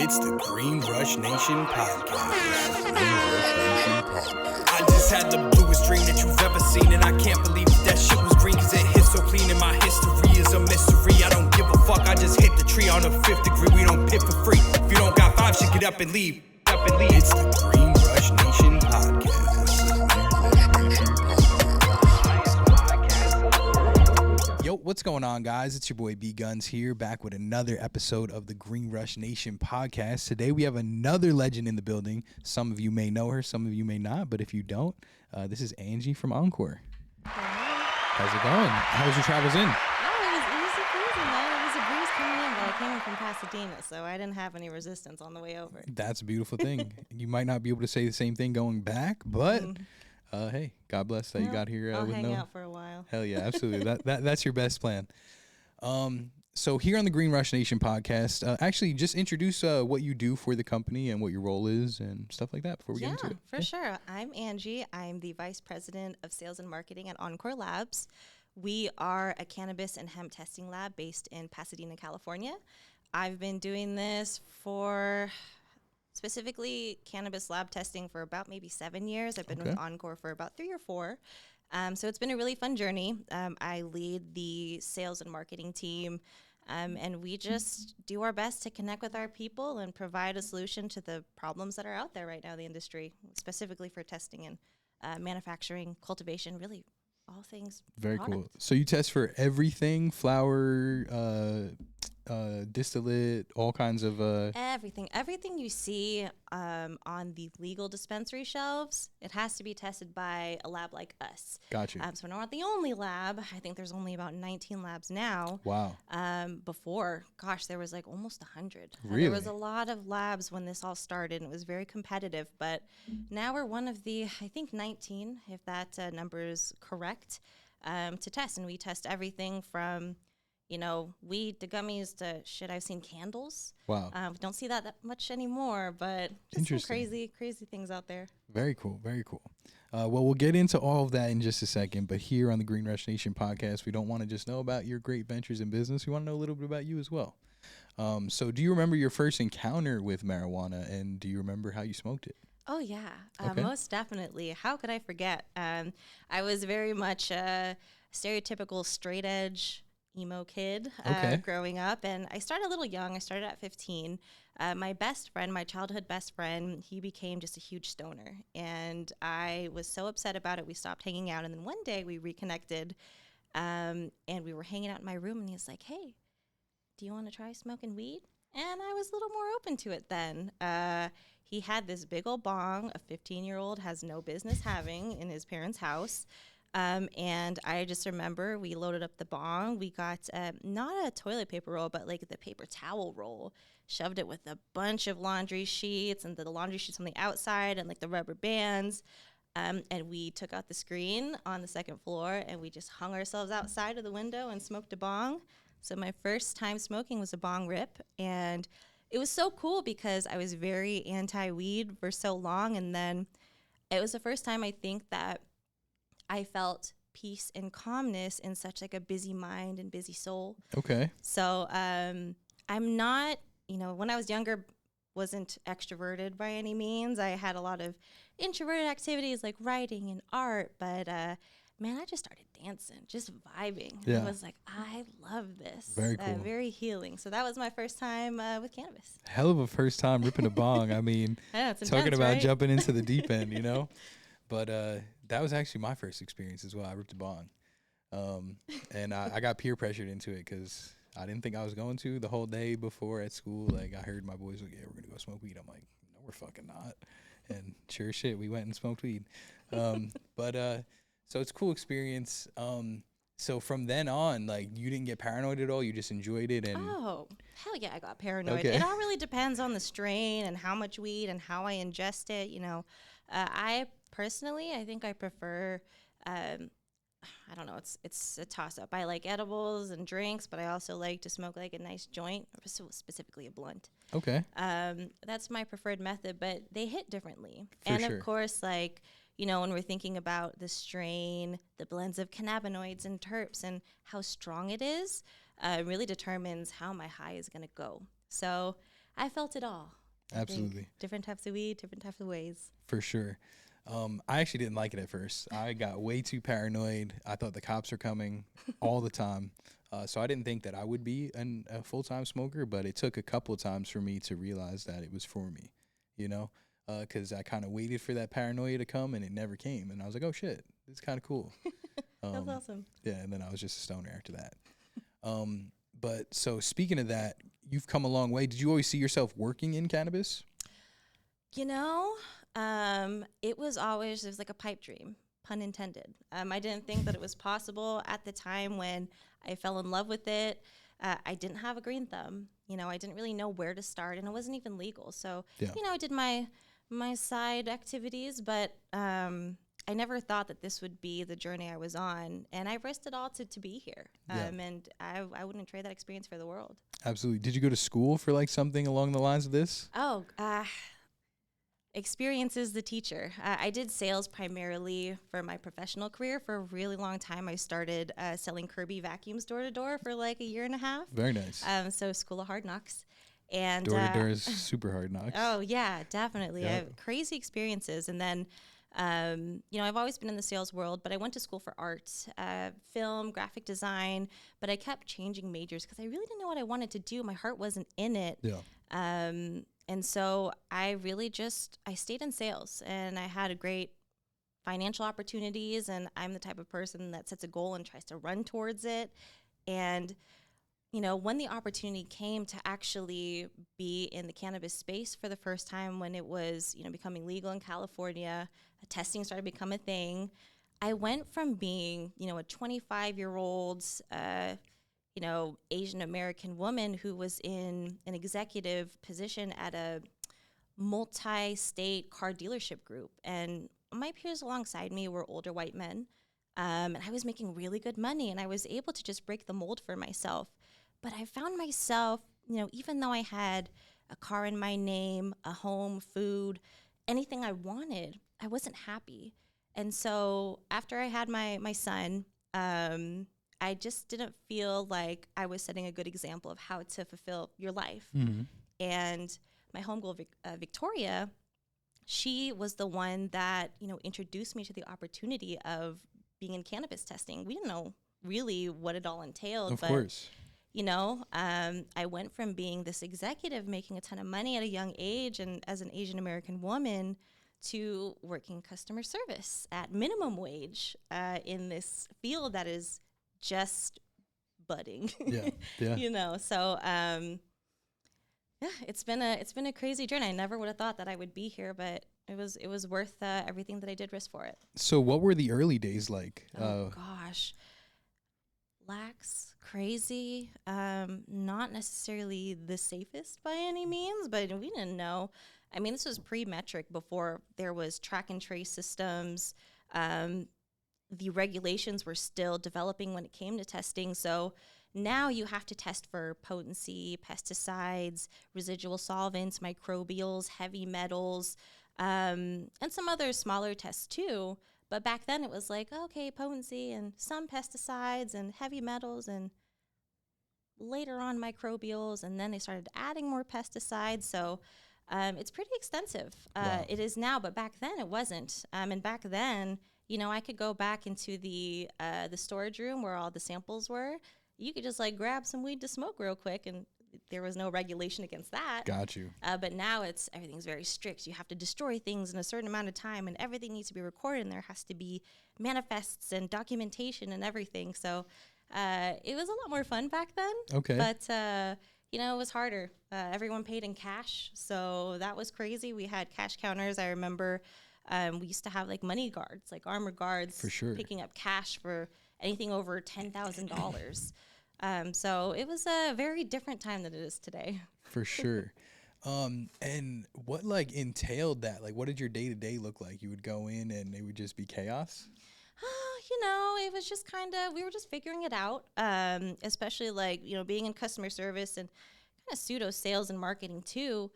It's the Green Rush Nation podcast. I just had the bluest dream that you've ever seen, and I can't believe that shit was green, cause it hit so clean, and my history is a mystery. I don't give a fuck, I just hit the tree on the 5th degree. We don't pit for free. If you don't got 5 shit, get up and leave. It's the Green Rush Nation podcast. Yo, what's going on, guys? It's your boy B-Gunz here, back with another episode of the Green Rush Nation podcast. Today we have another legend in the building. Some of you may know her, some of you may not, but if you don't, this is Angie from Encore. How's it going? How was your travels in? Oh, it was easy cruising, man. It was a breeze coming in, but I came in from Pasadena, so I didn't have any resistance on the way over. That's a beautiful thing. You might not be able to say the same thing going back, but hey, God bless that you got here. I'll hang out for a while. Hell yeah, absolutely. That's your best plan. So here on the Green Rush Nation podcast, actually just introduce what you do for the company and what your role is and stuff like that before we get into it. For sure. I'm Angie. I'm the Vice President of Sales and Marketing at Encore Labs. We are a cannabis and hemp testing lab based in Pasadena, California. I've been doing this for specifically cannabis lab testing for about maybe 7 years. I've been with Encore for about 3 or 4. So it's been a really fun journey. I lead the sales and marketing team, and we just do our best to connect with our people and provide a solution to the problems that are out there right now in the industry, specifically for testing and manufacturing, cultivation, really all things. Very product. cool. So you test for everything, flower, distillate, all kinds of everything you see on the legal dispensary shelves, it has to be tested by a lab like us. Got you. So we're not the only lab. I think there's only about 19 labs now. Wow. Before, gosh, there was like almost 100. Really? There was a lot of labs when this all started, and it was very competitive. But now we're one of the, I think, 19, if that number is correct, to test. And we test everything from weed to gummies to shit. I've seen candles. Wow. Don't see that much anymore, but just some crazy things out there. Very cool. Very cool. Well, we'll get into all of that in just a second. But here on the Green Rush Nation podcast, we don't want to just know about your great ventures in business. We want to know a little bit about you as well. So do you remember your first encounter with marijuana, and do you remember how you smoked it? Oh, yeah, most definitely. How could I forget? I was very much a stereotypical straight edge emo kid growing up, and I started a little young. I started at 15. My best friend, my childhood best friend, he became just a huge stoner, and I was so upset about it. We stopped hanging out, and then one day we reconnected, and we were hanging out in my room, and he was like, "Hey, do you want to try smoking weed?" And I was a little more open to it then. He had this big old bong a 15-year-old has no business having in his parents' house. And I just remember we loaded up the bong. We got not a toilet paper roll, but like the paper towel roll, shoved it with a bunch of laundry sheets and the laundry sheets on the outside and like the rubber bands. And we took out the screen on the second floor and we just hung ourselves outside of the window and smoked a bong. So my first time smoking was a bong rip. And it was so cool because I was very anti-weed for so long. And then it was the first time I think that I felt peace and calmness in such like a busy mind and busy soul. Okay. So I'm not, when I was younger, wasn't extroverted by any means. I had a lot of introverted activities like writing and art, but man, I just started dancing, just vibing. Yeah. I was like, I love this. Very cool. Very healing. So that was my first time with cannabis. Hell of a first time ripping a bong. I mean, it's talking intense, about right? jumping into the deep end, But that was actually my first experience as well. I ripped a bong. And I got peer pressured into it because I didn't think I was going to the whole day before at school. Like, I heard my boys like, yeah, we're going to go smoke weed. I'm like, no, we're fucking not. And sure as shit, we went and smoked weed. So it's a cool experience. So from then on, like, you didn't get paranoid at all? You just enjoyed it? And oh, hell yeah, I got paranoid. Okay. It all really depends on the strain and how much weed and how I ingest it. I personally, I think I prefer, I don't know, it's a toss-up. I like edibles and drinks, but I also like to smoke like a nice joint, specifically a blunt. Okay. That's my preferred method, but they hit differently. For Of course, like, when we're thinking about the strain, the blends of cannabinoids and terps and how strong it is, really determines how my high is going to go. So I felt it all. Absolutely. Different types of weed, different types of ways. For sure. I actually didn't like it at first. I got way too paranoid. I thought the cops were coming all the time. So I didn't think that I would be a full-time smoker, but it took a couple of times for me to realize that it was for me, you know, because I kind of waited for that paranoia to come and it never came. And I was like, oh, shit, it's kind of cool. That's awesome. Yeah, and then I was just a stoner after that. But so speaking of that, you've come a long way. Did you always see yourself working in cannabis? You know, it was like a pipe dream, pun intended. I didn't think that it was possible at the time when I fell in love with it. I didn't have a green thumb. You know, I didn't really know where to start, and it wasn't even legal. So, you know, I did my side activities, but I never thought that this would be the journey I was on, and I risked it all to be here. And I wouldn't trade that experience for the world. Absolutely. Did you go to school for like something along the lines of this? Oh, experience is the teacher. I did sales primarily for my professional career. For a really long time, I started selling Kirby vacuums door to door for like a year and a half. Very nice. So School of Hard Knocks. And door to door is super hard knocks. Oh, yeah, definitely. Yep. I have crazy experiences. And then, you know, I've always been in the sales world, but I went to school for art, film, graphic design, but I kept changing majors because I really didn't know what I wanted to do. My heart wasn't in it. Yeah. And so I really I stayed in sales, and I had a great financial opportunities, and I'm the type of person that sets a goal and tries to run towards it. And, you know, when the opportunity came to actually be in the cannabis space for the first time, when it was, you know, becoming legal in California, testing started to become a thing. I went from being, you know, a 25-year-old, you know, Asian American woman who was in an executive position at a multi-state car dealership group. And my peers alongside me were older white men. And I was making really good money, and I was able to just break the mold for myself. But I found myself, you know, even though I had a car in my name, a home, food, anything I wanted, I wasn't happy. And so after I had my son, I just didn't feel like I was setting a good example of how to fulfill your life. Mm-hmm. And my homegirl, Victoria, she was the one that, you know, introduced me to the opportunity of being in cannabis testing. We didn't know really what it all entailed. Of course. You know, I went from being this executive making a ton of money at a young age and as an Asian American woman to working customer service at minimum wage in this field that is just budding. Yeah. You know, so yeah, it's been a crazy journey. I never would have thought that I would be here, but it was worth everything that I did risk for it. So what were the early days like? Oh gosh, lax, crazy, not necessarily the safest by any means, but we didn't know. I mean, this was pre-metric, before there was track and trace systems. The regulations were still developing when it came to testing. So now you have to test for potency, pesticides, residual solvents, microbials, heavy metals, and some other smaller tests too. But back then it was like, okay, potency and some pesticides and heavy metals, and later on microbials, and then they started adding more pesticides. So it's pretty extensive. Wow. It is now, but back then it wasn't. And back then, you know, I could go back into the storage room where all the samples were. You could just like grab some weed to smoke real quick, and there was no regulation against that. Got you. But now everything's very strict. You have to destroy things in a certain amount of time, and everything needs to be recorded, and there has to be manifests and documentation and everything. So it was a lot more fun back then. Okay. But you know, it was harder. Everyone paid in cash, so that was crazy. We had cash counters. I remember we used to have like money guards, like armored guards, For sure. picking up cash for anything over $10,000. So it was a very different time than it is today. For sure. And what like entailed that? Like, what did your day-to-day look like? You would go in and it would just be chaos? You know, it was just we were just figuring it out, especially like, you know, being in customer service and kind of pseudo sales and marketing too.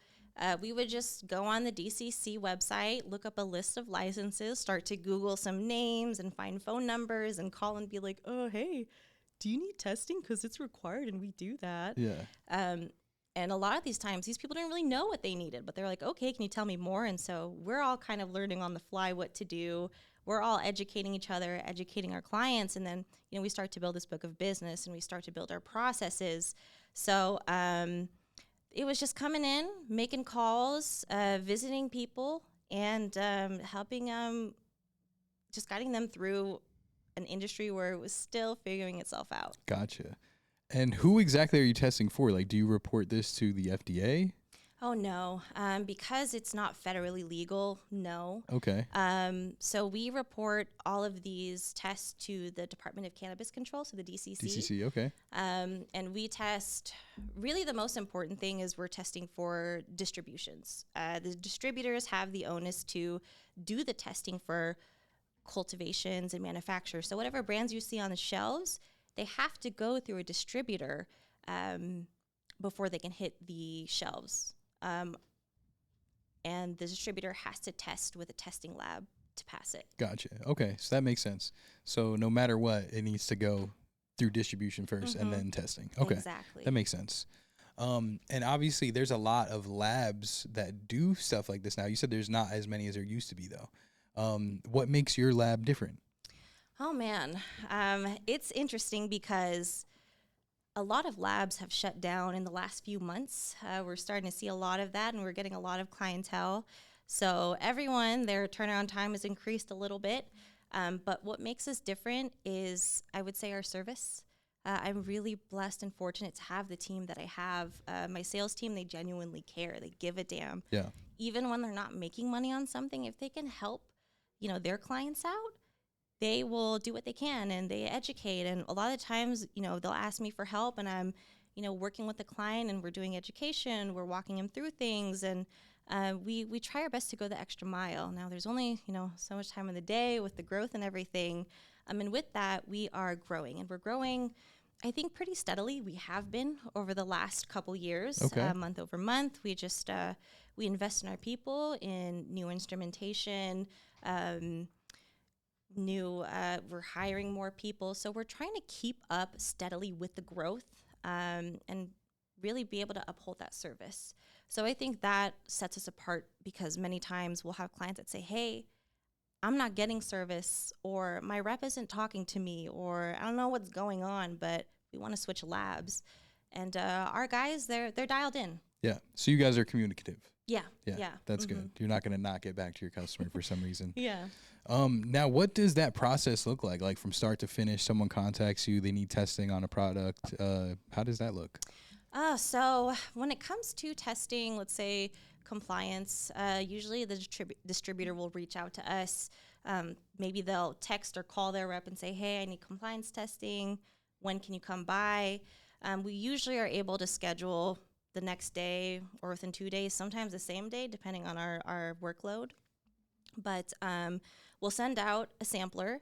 We would just go on the DCC website, look up a list of licenses, start to Google some names and find phone numbers and call and be like, oh, hey, do you need testing? Because it's required and we do that. Yeah. And a lot of these times, these people didn't really know what they needed, but they're like, okay, can you tell me more? And so we're all kind of learning on the fly what to do. We're all educating each other, educating our clients. And then, we start to build this book of business and we start to build our processes. So it was just coming in, making calls, visiting people, and helping just guiding them through an industry where it was still figuring itself out. Gotcha. And who exactly are you testing for? Like, do you report this to the FDA? Oh, no. Because it's not federally legal, no. Okay. So we report all of these tests to the Department of Cannabis Control, so the DCC. DCC, okay. And we test, really the most important thing is we're testing for distributions. The distributors have the onus to do the testing for cultivations and manufacturers. So whatever brands you see on the shelves, they have to go through a distributor before they can hit the shelves. And the distributor has to test with a testing lab to pass it. Gotcha. Okay, so that makes sense. So no matter what, it needs to go through distribution first and then testing. Okay, exactly. That makes sense. And obviously, there's a lot of labs that do stuff like this now. You said there's not as many as there used to be, though. What makes your lab different? Oh, man. It's interesting because a lot of labs have shut down in the last few months. We're starting to see a lot of that, and we're getting a lot of clientele. So everyone, their turnaround time has increased a little bit. But what makes us different is, I would say, our service. I'm really blessed and fortunate to have the team that I have. My sales team, they genuinely care. They give a damn. Yeah. Even when they're not making money on something, if they can help, their clients out, they will do what they can and they educate. And a lot of times, they'll ask me for help and I'm, working with the client and we're doing education, we're walking them through things. And we try our best to go the extra mile. Now there's only, so much time in the day with the growth and everything. And with that, we are growing and we're growing, I think, pretty steadily. We have been over the last couple years, month over month. We just, we invest in our people, in new instrumentation, we're hiring more people. So we're trying to keep up steadily with the growth and really be able to uphold that service. So I think that sets us apart because many times we'll have clients that say, hey, I'm not getting service, or my rep isn't talking to me, or I don't know what's going on, but we want to switch labs. And our guys, they're dialed in. Yeah. So you guys are communicative. Yeah. That's good. You're not going to not get back to your customer for some reason. Yeah. Now, what does that process look like? Like from start to finish, someone contacts you, they need testing on a product. How does that look? So when it comes to testing, let's say compliance, usually the distributor will reach out to us. Maybe they'll text or call their rep and say, hey, I need compliance testing. When can you come by? We usually are able to schedule the next day or within 2 days, sometimes the same day, depending on our workload. But we'll send out a sampler.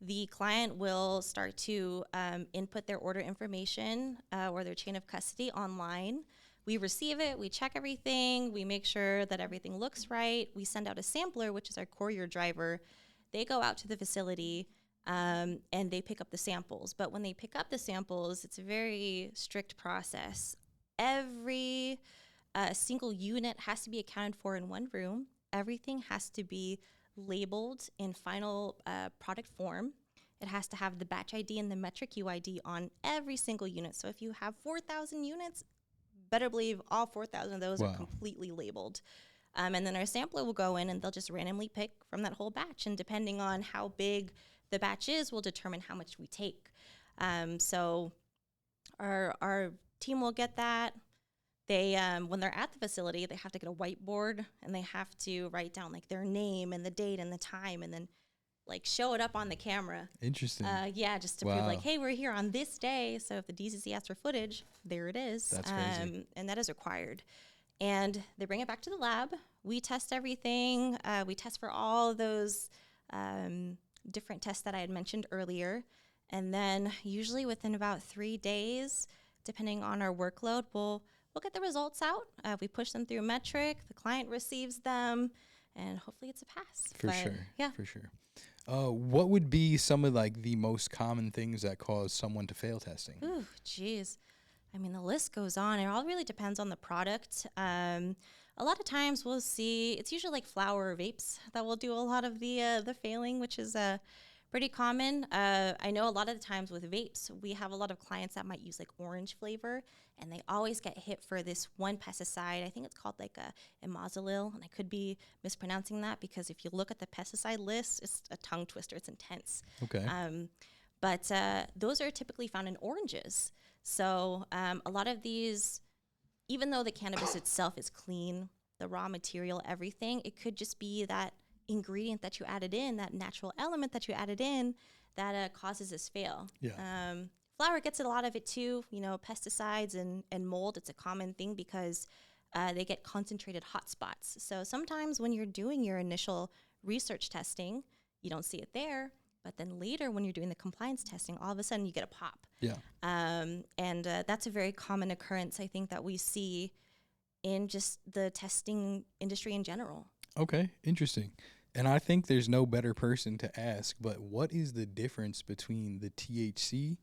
The client will start to input their order information or their chain of custody online. We receive it, we check everything, we make sure that everything looks right. We send out a sampler, which is our courier driver. They go out to the facility and they pick up the samples. But when they pick up the samples, it's a very strict process. Every single unit has to be accounted for in one room. Everything has to be labeled in final product form. It has to have the batch ID and the metric UID on every single unit. So if you have 4,000 units, better believe all 4,000 of those are completely labeled. And then our sampler will go in and they'll just randomly pick from that whole batch. And depending on how big the batch is, will determine how much we take. So our team will get that. They, when they're at the facility, they have to get a whiteboard and they have to write down like their name and the date and the time and then like show it up on the camera. Interesting. Just to prove like, hey, we're here on this day. So if the DCC asks for footage, there it is. That's crazy. And that is required. And they bring it back to the lab. We test everything. We test for all of those different tests that I had mentioned earlier. And then usually within about 3 days, depending on our workload, we'll get the results out. We push them through metric. The client receives them, and hopefully it's a pass. For sure. Yeah. For sure. What would be some of like the most common things that cause someone to fail testing? Ooh, geez. I mean, the list goes on. It all really depends on the product. A lot of times we'll see, it's usually like flower or vapes that will do a lot of the failing, which is pretty common. I know a lot of the times with vapes, we have a lot of clients that might use like orange flavor, and they always get hit for this one pesticide. I think it's called like a imazalil, and I could be mispronouncing that because if you look at the pesticide list, it's a tongue twister. It's intense. Okay. But those are typically found in oranges. So a lot of these, even though the cannabis itself is clean, the raw material, everything, it could just be that ingredient that you added in, that natural element that you added in, that causes this fail. Yeah. Flower gets a lot of it too. You know, pesticides and mold, it's a common thing because they get concentrated hotspots. So sometimes when you're doing your initial research testing, you don't see it there. But then later when you're doing the compliance testing, all of a sudden you get a pop. Yeah. And that's a very common occurrence, I think, that we see in just the testing industry in general. Okay, interesting. And I think there's no better person to ask, but what is the difference between the THC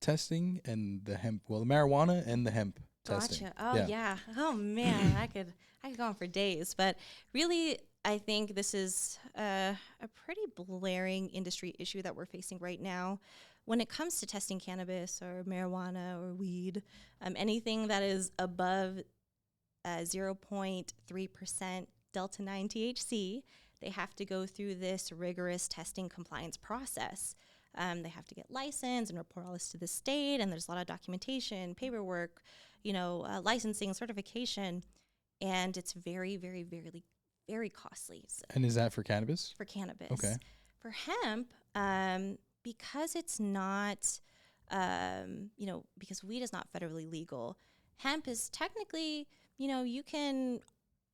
testing and the hemp, the marijuana and the hemp testing? Gotcha. Oh, yeah. Oh, man, I could go on for days. But really, I think this is a pretty blaring industry issue that we're facing right now. When it comes to testing cannabis or marijuana or weed, anything that is above 0.3% Delta 9 THC, they have to go through this rigorous testing compliance process. They have to get licensed and report all this to the state, and there's a lot of documentation, paperwork, licensing, certification, and it's very, very, very, very costly. So And is that for cannabis? for cannabis. Okay. For hemp, because it's not, because weed is not federally legal, hemp is technically, you can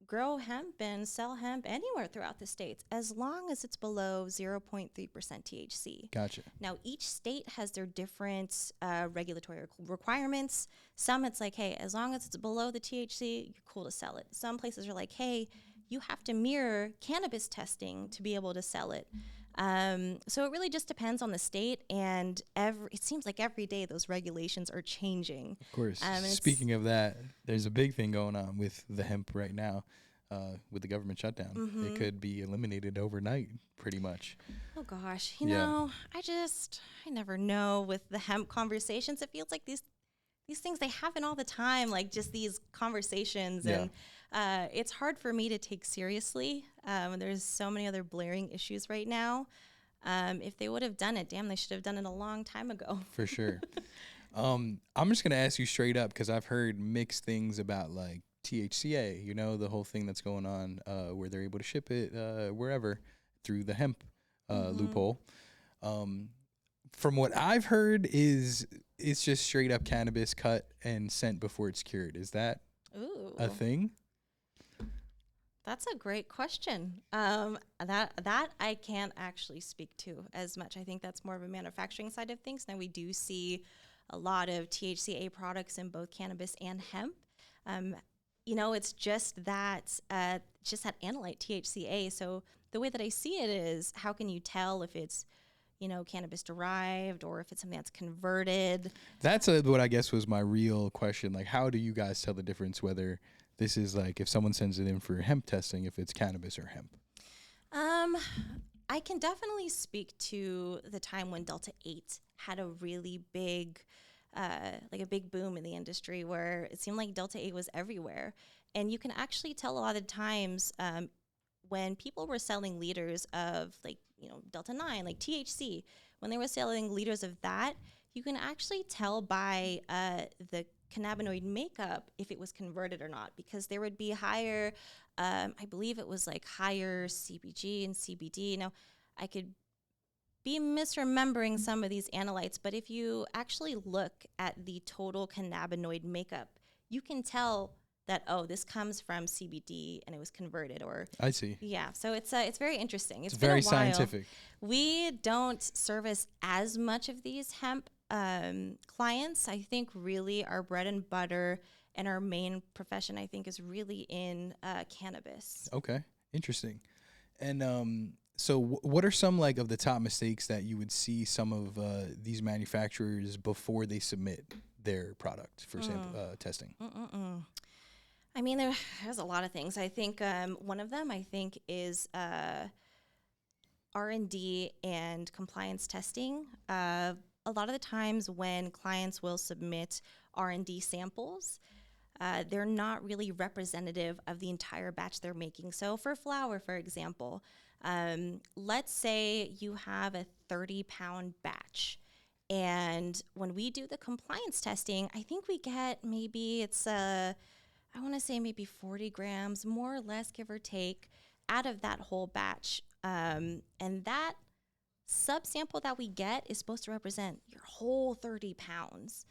grow hemp and sell hemp anywhere throughout the states as long as it's below 0.3% THC. Gotcha. Now, each state has their different regulatory requirements. Some it's like, hey, as long as it's below the THC, you're cool to sell it. Some places are like, hey, you have to mirror cannabis testing to be able to sell it. So it really just depends on the state, and it seems like every day those regulations are changing. Of course. Speaking of that, there's a big thing going on with the hemp right now, with the government shutdown. Mm-hmm. It could be eliminated overnight, pretty much. Oh gosh, I never know with the hemp conversations. It feels like these things, they happen all the time, like just these conversations, and it's hard for me to take seriously. There's so many other blaring issues right now. If they would have done it, they should have done it a long time ago. For sure. I'm just going to ask you straight up, because I've heard mixed things about like THCA, the whole thing that's going on where they're able to ship it wherever through the hemp loophole. From what I've heard is it's just straight up cannabis cut and sent before it's cured. Is that a thing? That's a great question. That I can't actually speak to as much. I think that's more of a manufacturing side of things. Now we do see a lot of THCA products in both cannabis and hemp. It's just that analyte THCA. So the way that I see it is, how can you tell if it's cannabis derived or if it's something that's converted? That's what I guess was my real question. Like, how do you guys tell the difference whether this is like, if someone sends it in for hemp testing, if it's cannabis or hemp? I can definitely speak to the time when Delta 8 had a really big, a big boom in the industry where it seemed like Delta 8 was everywhere. And you can actually tell a lot of times when people were selling liters of Delta 9, like THC, when they were selling liters of that, you can actually tell by the cannabinoid makeup if it was converted or not, because there would be higher, I believe it was like higher CBG and CBD. Now, I could be misremembering some of these analytes, but if you actually look at the total cannabinoid makeup, you can tell that, this comes from CBD and it was converted, or I see. Yeah, so it's very interesting. It's very been a while. Scientific. We don't service as much of these hemp clients. I think really our bread and butter and our main profession, I think, is really in cannabis. Okay, interesting. And so what are some like of the top mistakes that you would see some of these manufacturers before they submit their product for testing? I mean, there's a lot of things. I think one of them, I think, is R&D and compliance testing. A lot of the times when clients will submit R&D samples, they're not really representative of the entire batch they're making. So for flour, for example, let's say you have a 30-pound batch. And when we do the compliance testing, I think we get maybe I want to say maybe 40 grams, more or less, give or take, out of that whole batch. And that subsample that we get is supposed to represent your whole 30 pounds.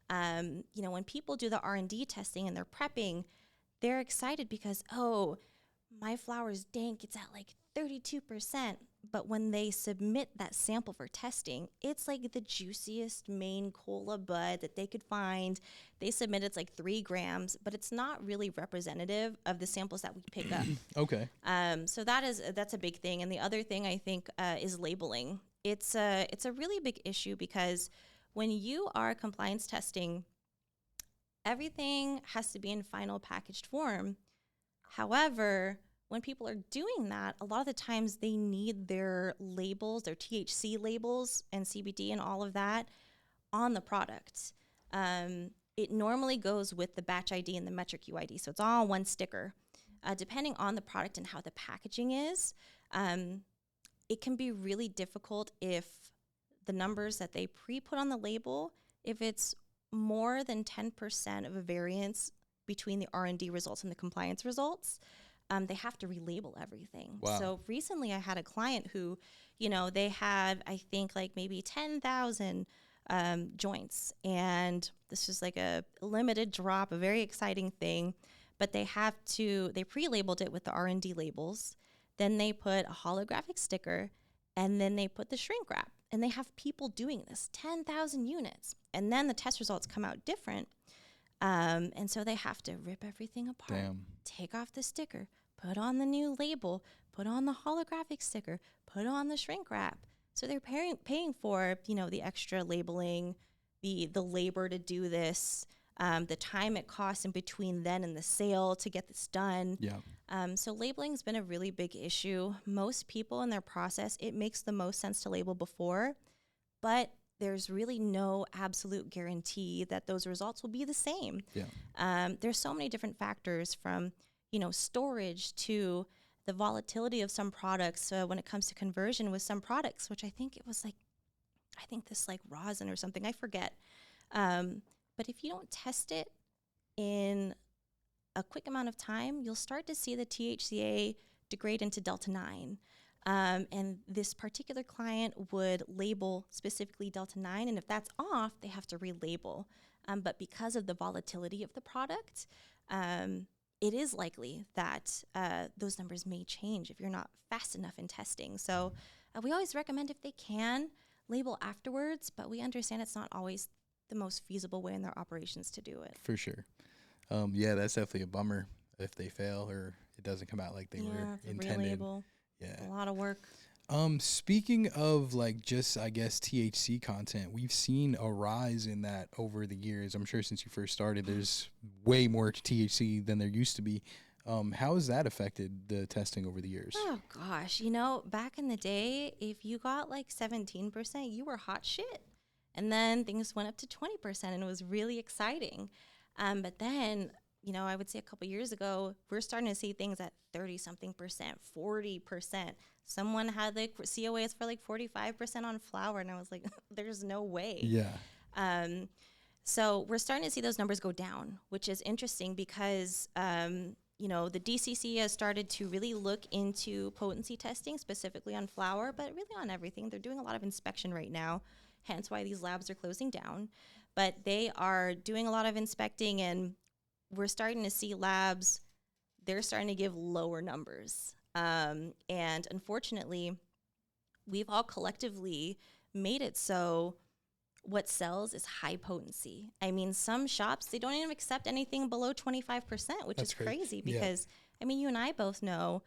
When people do the R&D testing and they're prepping, they're excited because, oh, my flour's dank, it's at like 32%. But when they submit that sample for testing, it's like the juiciest Maine cola bud that they could find. They submit it's like 3 grams, but it's not really representative of the samples that we pick up. Okay. So that's a big thing. And the other thing I think is labeling. It's a really big issue because when you are compliance testing, everything has to be in final packaged form. However, when people are doing that, a lot of the times they need their labels, their THC labels and CBD and all of that on the product. It normally goes with the batch ID and the metric UID, so it's all on one sticker. Depending on the product and how the packaging is, it can be really difficult if the numbers that they pre-put on the label, if it's more than 10% of a variance between the R&D results and the compliance results, they have to relabel everything. Wow. So recently I had a client who, they had, I think, like maybe 10,000 joints. And this was like a limited drop, a very exciting thing. But they pre-labeled it with the R&D labels. Then they put a holographic sticker, and then they put the shrink wrap. And they have people doing this, 10,000 units. And then the test results come out different. And so they have to rip everything apart, take off the sticker, put on the new label, put on the holographic sticker, put on the shrink wrap. So they're paying for, the extra labeling, the labor to do this, the time it costs in between then and the sale to get this done. Yeah. So labeling has been a really big issue. Most people in their process, it makes the most sense to label before, but there's really no absolute guarantee that those results will be the same. Yeah. There's so many different factors from, storage to the volatility of some products when it comes to conversion with some products, which I think it was this rosin or something, I forget. But if you don't test it in a quick amount of time, you'll start to see the THCA degrade into Delta 9. And this particular client would label specifically Delta 9, and if that's off, they have to relabel. But because of the volatility of the product, it is likely that those numbers may change if you're not fast enough in testing. So we always recommend, if they can, label afterwards, but we understand it's not always the most feasible way in their operations to do it. For sure. Yeah, that's definitely a bummer if they fail or it doesn't come out like they were intended. Relabel. Yeah. A lot of work. Speaking of just, I guess, THC content, we've seen a rise in that over the years. I'm sure since you first started, there's way more THC than there used to be. How has that affected the testing over the years? Oh, gosh. Back in the day, if you got 17%, you were hot shit. And then things went up to 20%, and it was really exciting. But then, I would say a couple years ago, we're starting to see things at 30-something percent, 40%. Someone had COAs for 45% on flour, and I was like, there's no way. Yeah. So we're starting to see those numbers go down, which is interesting because, the DCC has started to really look into potency testing, specifically on flour, but really on everything. They're doing a lot of inspection right now, hence why these labs are closing down. But they are doing a lot of inspecting, and we're starting to see labs, they're starting to give lower numbers. And unfortunately, we've all collectively made it so what sells is high potency. I mean, some shops, they don't even accept anything below 25%, which is crazy because, you and I both know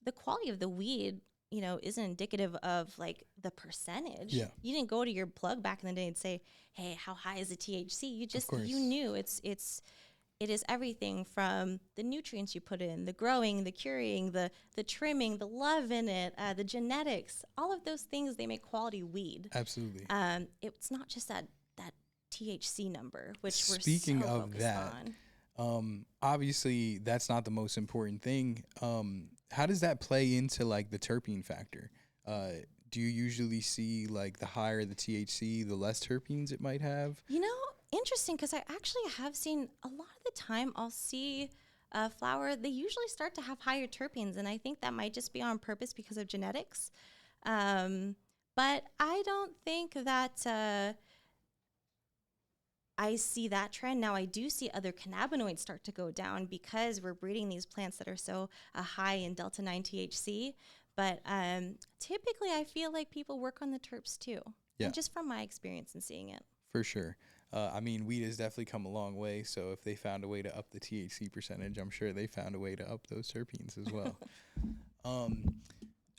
the quality of the weed, isn't indicative of like the percentage. Yeah. You didn't go to your plug back in the day and say, hey, how high is the THC? You knew it is everything from the nutrients you put in, the growing, the curing, the trimming, the love in it, the genetics, all of those things, they make quality weed. Absolutely. It's not just that THC number, which Speaking we're so of focused that, on. Obviously that's not the most important thing. How does that play into like the terpene factor? Do you usually see like the higher the THC, the less terpenes it might have? Interesting, because I actually have seen a lot of the time I'll see a flower, they usually start to have higher terpenes, and I think that might just be on purpose because of genetics. But I don't think that I see that trend. Now, I do see other cannabinoids start to go down because we're breeding these plants that are so high in delta-9 THC. But typically, I feel like people work on the terps too. Yeah. And just from my experience in seeing it. For sure. I mean, weed has definitely come a long way. So if they found a way to up the THC percentage, I'm sure they found a way to up those terpenes as well.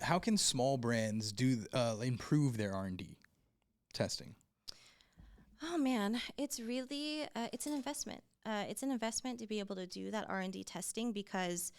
How can small brands improve their R&D testing? Oh man, it's really it's an investment. It's an investment to be able to do that R&D testing, because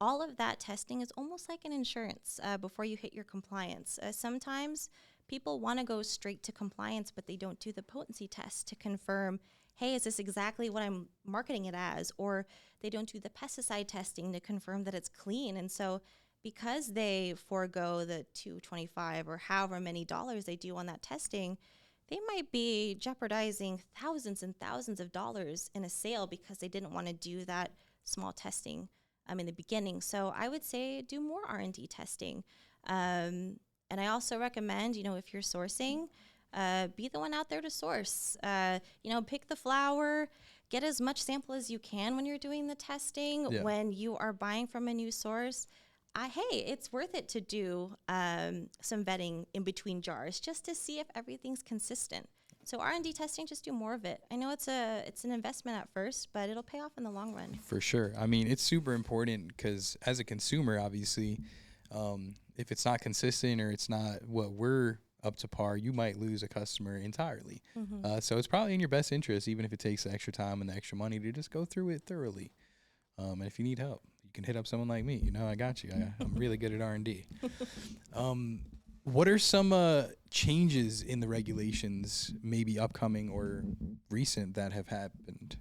all of that testing is almost like an insurance before you hit your compliance. Sometimes people want to go straight to compliance, but they don't do the potency test to confirm, hey, is this exactly what I'm marketing it as? Or they don't do the pesticide testing to confirm that it's clean. And so because they forego the $225 or however many dollars they do on that testing, they might be jeopardizing thousands and thousands of dollars in a sale because they didn't want to do that small testing in the beginning. So I would say do more R&D testing. And I also recommend, if you're sourcing, be the one out there to source. Pick the flower, get as much sample as you can when you're doing the testing. Yeah. When you are buying from a new source, hey, it's worth it to do some vetting in between jars just to see if everything's consistent. So R&D testing, just do more of it. I know it's an investment at first, but it'll pay off in the long run. For sure. I mean, it's super important because as a consumer, obviously, if it's not consistent or it's not what we're up to par, you might lose a customer entirely. Mm-hmm. So it's probably in your best interest, even if it takes the extra time and the extra money, to just go through it thoroughly. And if you need help, you can hit up someone like me. I got you. I'm really good at R&D. What are some changes in the regulations, maybe upcoming or recent, that have happened?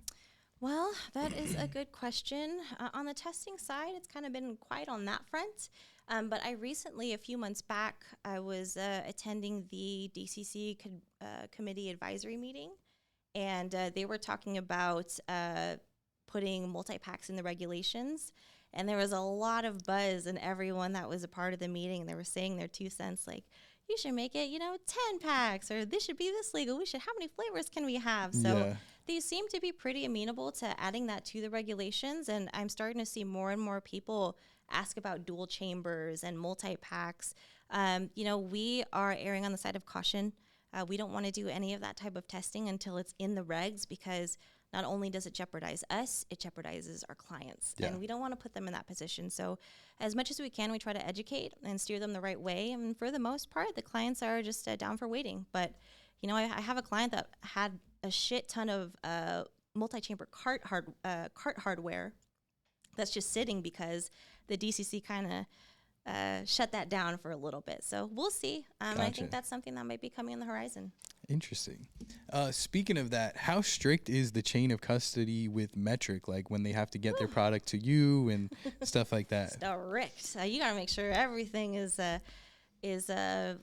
Well, that is a good question. On the testing side, it's kind of been quiet on that front. But I recently, a few months back, I was attending the DCC committee advisory meeting, and they were talking about putting multi-packs in the regulations. And there was a lot of buzz and everyone that was a part of the meeting. They were saying their 2 cents, like, you should make it, 10 packs, or this should be this legal. How many flavors can we have? So they seem to be pretty amenable to adding that to the regulations. And I'm starting to see more and more people ask about dual chambers and multi-packs. We are erring on the side of caution. We don't want to do any of that type of testing until it's in the regs, because not only does it jeopardize us, it jeopardizes our clients. Yeah. And we don't want to put them in that position. So as much as we can, we try to educate and steer them the right way. And for the most part, the clients are just down for waiting. But, I have a client that had a shit ton of multi-chamber cart hardware that's just sitting because the DCC kind of shut that down for a little bit. So we'll see. Gotcha. I think that's something that might be coming on the horizon. Interesting. Speaking of that, how strict is the chain of custody with Metric? Like when they have to get their product to you and stuff like that? Strict. You got to make sure everything is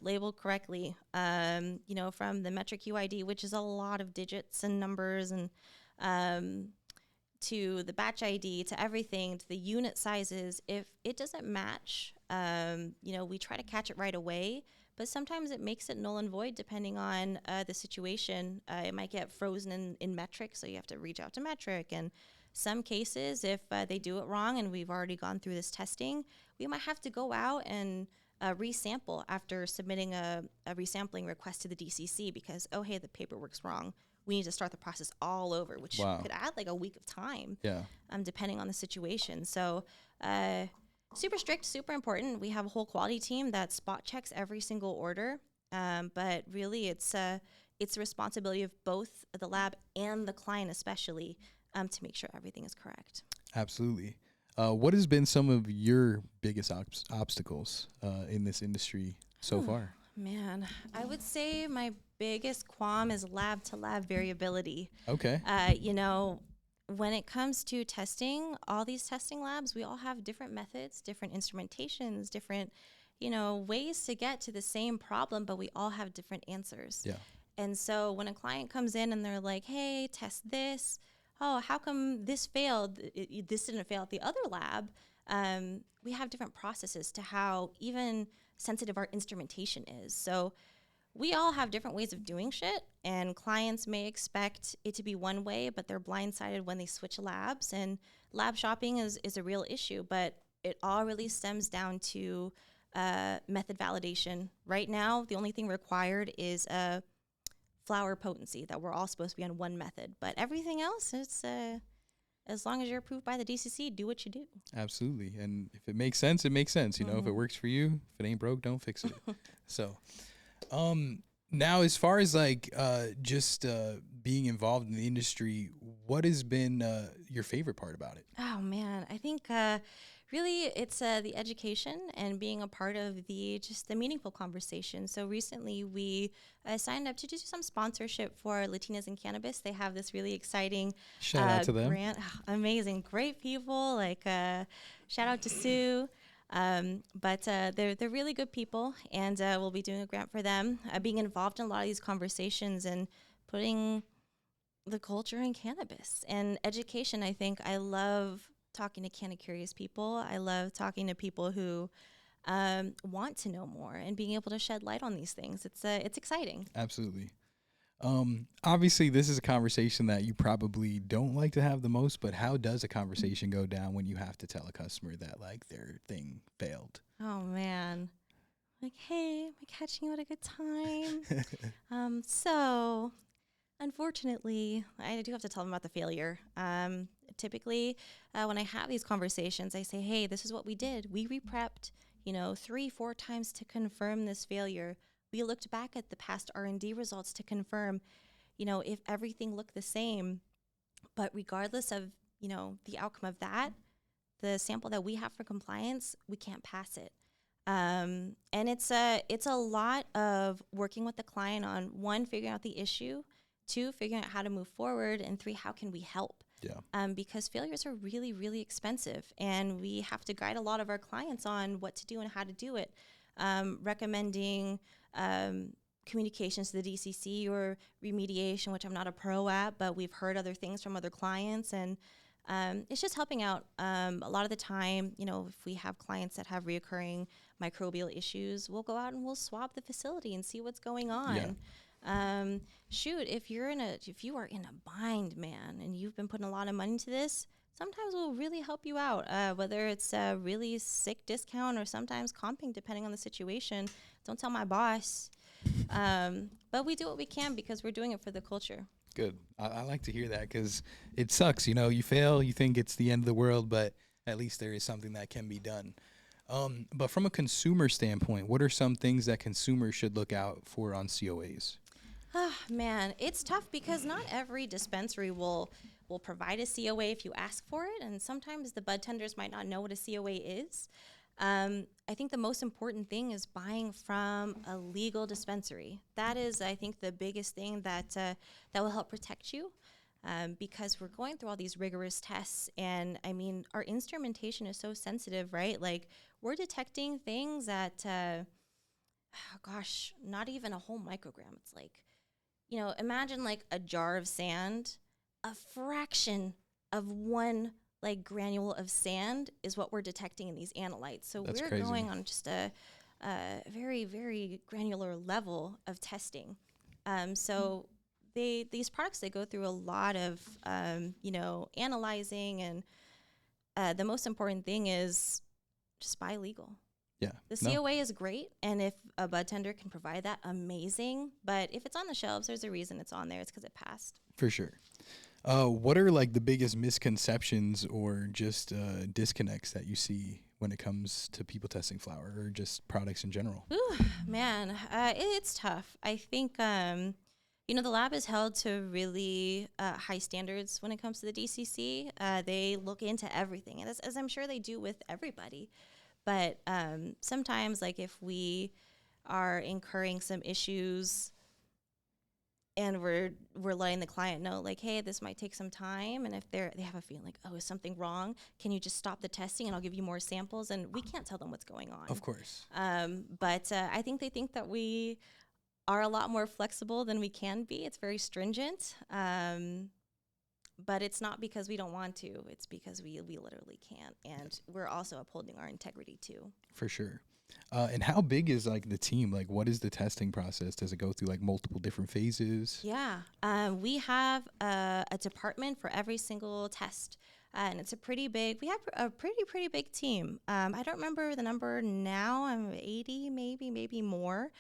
labeled correctly. From the Metric UID, which is a lot of digits and numbers, and to the batch ID, to everything, to the unit sizes. If it doesn't match, we try to catch it right away. But sometimes it makes it null and void depending on the situation. It might get frozen in Metric, so you have to reach out to Metric. And some cases, if they do it wrong and we've already gone through this testing, we might have to go out and resample after submitting a resampling request to the DCC because, oh, hey, the paperwork's wrong. We need to start the process all over, which could add like a week of time, depending on the situation. So Super strict, super important. We have a whole quality team that spot checks every single order. But really, it's the responsibility of both the lab and the client, especially, to make sure everything is correct. Absolutely. What has been some of your biggest obstacles in this industry so far? Man, I would say my biggest qualm is lab to lab variability. Okay. You know, when it comes to testing, all these testing labs, we all have different methods, different instrumentations, different, ways to get to the same problem, but we all have different answers. Yeah. And so when a client comes in and they're like, hey, test this. Oh, how come this failed? This didn't fail at the other lab. We have different processes to how even sensitive our instrumentation is. So we all have different ways of doing shit, and clients may expect it to be one way, but they're blindsided when they switch labs. And lab shopping is a real issue, but it all really stems down to method validation. Right now, the only thing required is a flower potency, that we're all supposed to be on one method. But everything else, it's as long as you're approved by the DCC, do what you do. Absolutely. And if it makes sense, it makes sense. You know, if it works for you, if it ain't broke, don't fix it. So, now as far as like just being involved in the industry, what has been your favorite part about it? Oh man, I think really it's the education and being a part of the meaningful conversation. So recently we signed up to do some sponsorship for Latinas in Cannabis. They have this really exciting Shout out to them. grant. Oh, amazing, great people. Like shout out to Sue. But they're really good people, and we'll be doing a grant for them. Being involved in a lot of these conversations and putting the culture in cannabis and education. I think I love talking to canna curious people. I love talking to people who want to know more and being able to shed light on these things. It's exciting. Absolutely. Obviously, this is a conversation that you probably don't like to have the most, but how does a conversation go down when you have to tell a customer that like their thing failed? Oh man. Like, hey, am I catching you at a good time? So unfortunately, I do have to tell them about the failure. Typically, when I have these conversations, I say, hey, this is what we did. We reprepped, 3-4 times to confirm this failure. We looked back at the past R&D results to confirm, if everything looked the same. But regardless of, the outcome of that, the sample that we have for compliance, we can't pass it. And it's a lot of working with the client on, 1, figuring out the issue, 2, figuring out how to move forward, and 3, how can we help? Yeah. Because failures are really, really expensive, and we have to guide a lot of our clients on what to do and how to do it. Recommending communications to the DCC or remediation, which I'm not a pro at, but we've heard other things from other clients, and it's just helping out. A lot of the time, if we have clients that have reoccurring microbial issues, we'll go out and we'll swab the facility and see what's going on. Yeah. If you are in a bind, man, and you've been putting a lot of money into this, sometimes we'll really help you out, whether it's a really sick discount or sometimes comping, depending on the situation. Don't tell my boss. But we do what we can because we're doing it for the culture. Good. I like to hear that because it sucks. You fail, you think it's the end of the world, but at least there is something that can be done. But from a consumer standpoint, what are some things that consumers should look out for on COAs? Man, it's tough because not every dispensary will provide a COA if you ask for it, and sometimes the bud tenders might not know what a COA is. I think the most important thing is buying from a legal dispensary. That is, I think, the biggest thing that will help protect you, because we're going through all these rigorous tests, and I mean, our instrumentation is so sensitive, right? Like, we're detecting things at, not even a whole microgram. It's like, imagine like a jar of sand, a fraction of one like granule of sand is what we're detecting in these analytes. So That's we're crazy. going on just a very, very granular level of testing. So these products, they go through a lot of, analyzing, and the most important thing is just buy legal. Yeah. The COA is great, and if a bud tender can provide that, amazing. But if it's on the shelves, there's a reason it's on there. It's because it passed. For sure. What are like the biggest misconceptions or just disconnects that you see when it comes to people testing flower or just products in general? Ooh, man, it's tough. I think, the lab is held to really high standards when it comes to the DCC. They look into everything, and as I'm sure they do with everybody. But sometimes, like if we are incurring some issues and we're letting the client know, like, hey, this might take some time, and if they have a feeling like, oh, is something wrong? Can you just stop the testing and I'll give you more samples? And we can't tell them what's going on. Of course. But I think they think that we are a lot more flexible than we can be. It's very stringent. But it's not because we don't want to. It's because we literally can't. And we're also upholding our integrity too. For sure. And how big is like the team? Like, what is the testing process? Does it go through like multiple different phases? Yeah. We have a department for every single test. And it's a pretty big, we have a pretty big team. I don't remember the number now. I'm 80, maybe more.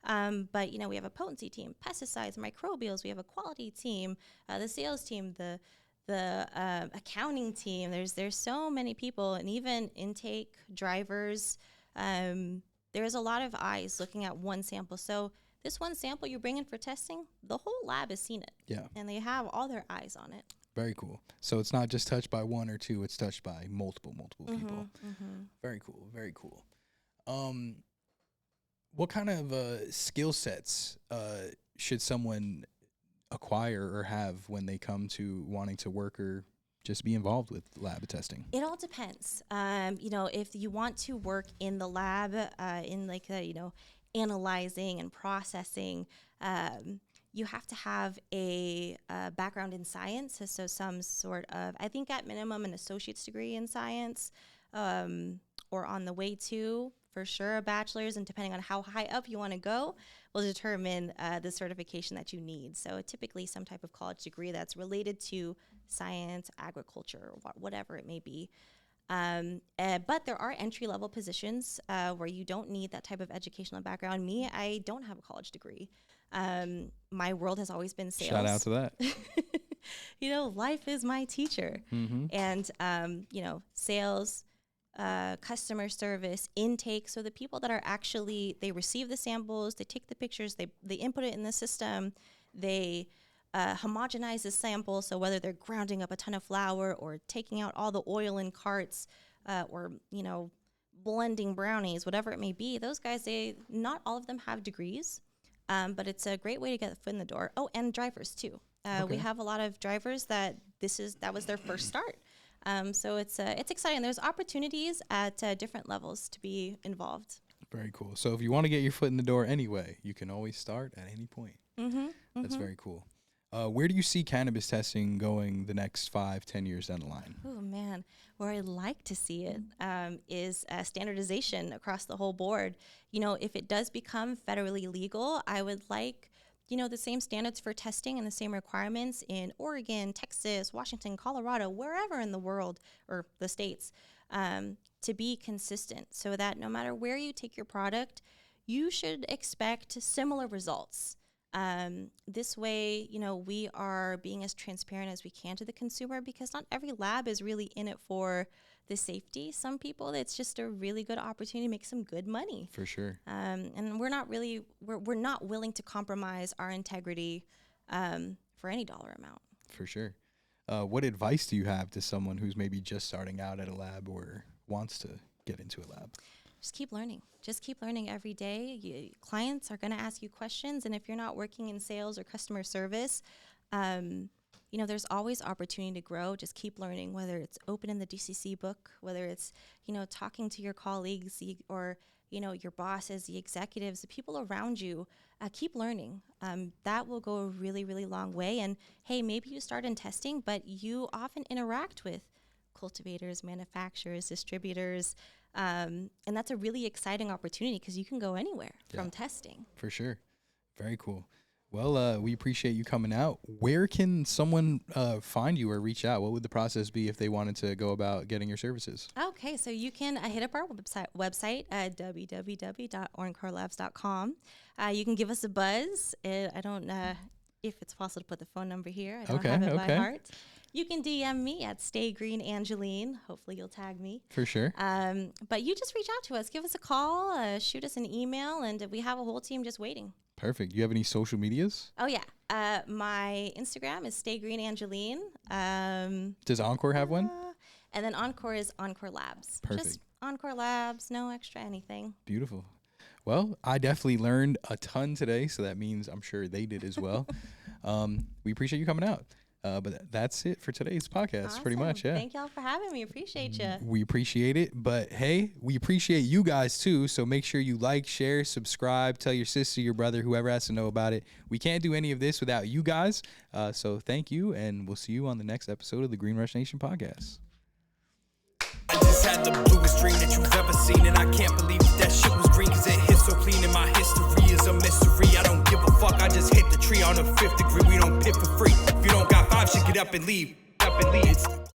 But, we have a potency team, pesticides, microbials. We have a quality team, the sales team, the accounting team. There's so many people, and even intake drivers. There's a lot of eyes looking at one sample. So this one sample you bring in for testing, the whole lab has seen it. Yeah. And they have all their eyes on it. Very cool. So it's not just touched by one or two, it's touched by multiple people. Mm-hmm. Very cool. Very cool. What kind of skill sets should someone acquire or have when they come to wanting to work or just be involved with lab testing? It all depends. If you want to work in the lab, in like the, analyzing and processing, you have to have a background in science. So some sort of, I think at minimum, an associate's degree in science, or on the way to, for sure, a bachelor's, and depending on how high up you want to go, will determine the certification that you need. So typically some type of college degree that's related to science, agriculture, whatever it may be. But there are entry-level positions where you don't need that type of educational background. Me, I don't have a college degree. My world has always been sales. Shout out to that. Life is my teacher. Mm-hmm. And, sales, customer service, intake. So the people that are actually, they receive the samples, they take the pictures, they input it in the system, they homogenize the sample. So whether they're grounding up a ton of flour or taking out all the oil in carts, or, blending brownies, whatever it may be, those guys, not all of them have degrees, but it's a great way to get the foot in the door. Oh, and drivers too. Okay. We have a lot of drivers that was their first start. So it's exciting. There's opportunities at different levels to be involved. Very cool. So if you want to get your foot in the door anyway, you can always start at any point. Mm-hmm. That's very cool. Where do you see cannabis testing going the next 5-10 years down the line? Oh, man. Where I'd like to see it is standardization across the whole board. If it does become federally legal, I would like, the same standards for testing and the same requirements in Oregon, Texas, Washington, Colorado, wherever in the world or the states, to be consistent so that no matter where you take your product, you should expect similar results. This way, we are being as transparent as we can to the consumer, because not every lab is really in it for the safety. Some people, it's just a really good opportunity to make some good money. For sure. And we're not willing to compromise our integrity for any dollar amount. For sure. What advice do you have to someone who's maybe just starting out at a lab or wants to get into a lab? Just keep learning. Just keep learning every day. Clients are going to ask you questions, and if you're not working in sales or customer service, there's always opportunity to grow. Just keep learning, whether it's open in the DCC book, whether it's, talking to your colleagues or, your bosses, the executives, the people around you. Keep learning. That will go a really, really long way. And hey, maybe you start in testing, but you often interact with cultivators, manufacturers, distributors, and that's a really exciting opportunity because you can go anywhere from testing. For sure. Very cool. Well, we appreciate you coming out. Where can someone find you or reach out? What would the process be if they wanted to go about getting your services? Okay, so you can hit up our website at www.encorelabs.com. You can give us a buzz. I don't know if it's possible to put the phone number here. I don't have it by heart. You can DM me at Stay Green Angeline. Hopefully you'll tag me. For sure. But you just reach out to us. Give us a call, shoot us an email, and we have a whole team just waiting. Perfect. You have any social medias? Oh, yeah. My Instagram is Stay Green Angeline. Does Encore have one? And then Encore is Encore Labs. Perfect. Just Encore Labs, no extra anything. Beautiful. Well, I definitely learned a ton today, so that means I'm sure they did as well. We appreciate you coming out. But that's it for today's podcast, Awesome. Pretty much, yeah. Thank y'all for having me. Appreciate you. We appreciate it. But, hey, we appreciate you guys, too. So make sure you like, share, subscribe, tell your sister, your brother, whoever has to know about it. We can't do any of this without you guys. So thank you, and we'll see you on the next episode of the Green Rush Nation podcast. I just had the bluest dream that you've ever seen, and I can't believe that shit was green, cause it hit so clean, and my history is a mystery. I don't give a fuck, I just hit the tree on the 5th degree. We don't pit for free. If you don't got 5 shit, get up and leave.